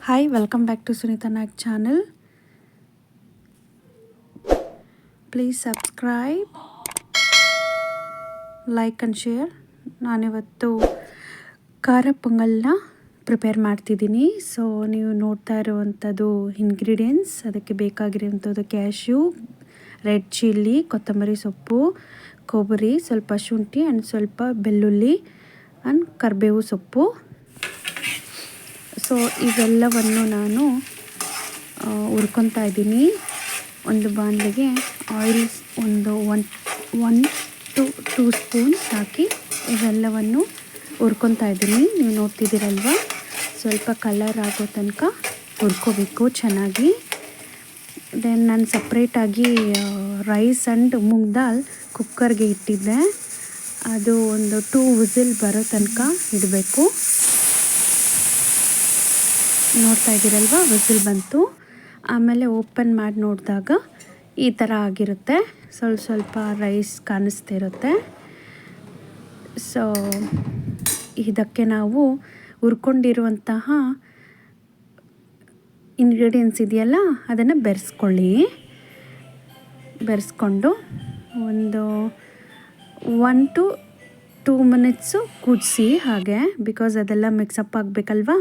Hi, welcome back to Sunita Naik channel. Please subscribe, like and share. ನಾನಿವತ್ತು ಖಾರ ಪೊಂಗಲ್ನ prepare ಮಾಡ್ತಿದ್ದೀನಿ. So ನೀವು ನೋಡ್ತಾ ಇರುವಂಥದ್ದು ಇಂಗ್ರೀಡಿಯೆಂಟ್ಸ್. ಅದಕ್ಕೆ ಬೇಕಾಗಿರುವಂಥದ್ದು ಕ್ಯಾಶ್ಯೂ, ರೆಡ್ ಚಿಲ್ಲಿ, ಕೊತ್ತಂಬರಿ ಸೊಪ್ಪು, ಕೊಬ್ಬರಿ, ಸ್ವಲ್ಪ ಶುಂಠಿ ಆ್ಯಂಡ್ ಸ್ವಲ್ಪ ಬೆಳ್ಳುಳ್ಳಿ ಆ್ಯಂಡ್ ಕರಿಬೇವು ಸೊಪ್ಪು. ಸೊ ಇವೆಲ್ಲವನ್ನು ನಾನು ಹುರ್ಕೊತಾ ಇದ್ದೀನಿ. ಒಂದು ಬಾಣಲೆಗೆ ಆಯಿಲ್ ಒನ್ ಟು 2 ಸ್ಪೂನ್ಸ್ ಹಾಕಿ ಇವೆಲ್ಲವನ್ನು ಹುರ್ಕೊತಾ ಇದ್ದೀನಿ. ನೀವು ನೋಡ್ತಿದ್ದೀರಲ್ವ, ಸ್ವಲ್ಪ ಕಲರ್ ಆಗೋ ತನಕ ಹುರ್ಕೋಬೇಕು ಚೆನ್ನಾಗಿ. ದೆನ್ ನಾನು ಸಪ್ರೇಟಾಗಿ ರೈಸ್ ಆ್ಯಂಡ್ ಮೂಂಗ್ ದಾಲ್ ಕುಕ್ಕರ್ಗೆ ಇಟ್ಟಿದ್ದೆ. ಅದು ಒಂದು 2 ವಿಸಿಲ್ ಬರೋ ತನಕ ಇಡಬೇಕು. ನೋಡ್ತಾ ಇದ್ದೀರಲ್ವ, ವಿಸಿಲ್ ಬಂತು. ಆಮೇಲೆ ಓಪನ್ ಮಾಡಿ ನೋಡಿದಾಗ ಈ ಥರ ಆಗಿರುತ್ತೆ. ಸ್ವಲ್ಪ ರೈಸ್ ಕಾಣಿಸ್ತಿರುತ್ತೆ. ಸೊ ಇದಕ್ಕೆ ನಾವು ಹುರ್ಕೊಂಡಿರುವಂತಹ ಇಂಗ್ರೀಡಿಯೆಂಟ್ಸ್ ಇದೆಯಲ್ಲ, ಅದನ್ನು ಬೆರೆಸ್ಕೊಂಡು ಒಂದು 1 to 2 ಮಿನಿಟ್ಸು ಕುದಿಸಿ ಹಾಗೆ, ಬಿಕಾಸ್ ಅದೆಲ್ಲ ಮಿಕ್ಸಪ್ ಆಗಬೇಕಲ್ವಾ.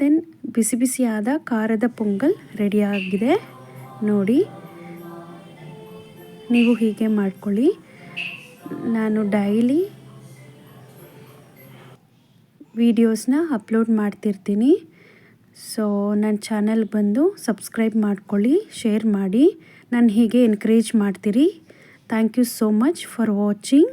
ದೆನ್ ಬಿಸಿ ಬಿಸಿಯಾದ ಖಾರದ ಪೊಂಗಲ್ ರೆಡಿಯಾಗಿದೆ ನೋಡಿ. ನೀವು ಹೀಗೆ ಮಾಡ್ಕೊಳ್ಳಿ. ನಾನು ಡೈಲಿ ವೀಡಿಯೋಸ್ನ ಅಪ್ಲೋಡ್ ಮಾಡ್ತಿರ್ತೀನಿ. ಸೊ ನನ್ನ ಚಾನಲ್ಗೆ ಬಂದು ಸಬ್ಸ್ಕ್ರೈಬ್ ಮಾಡ್ಕೊಳ್ಳಿ, ಶೇರ್ ಮಾಡಿ. ನಾನು ಹೀಗೆ ಎನ್ಕರೇಜ್ ಮಾಡ್ತೀರಿ. Thank you so much for watching.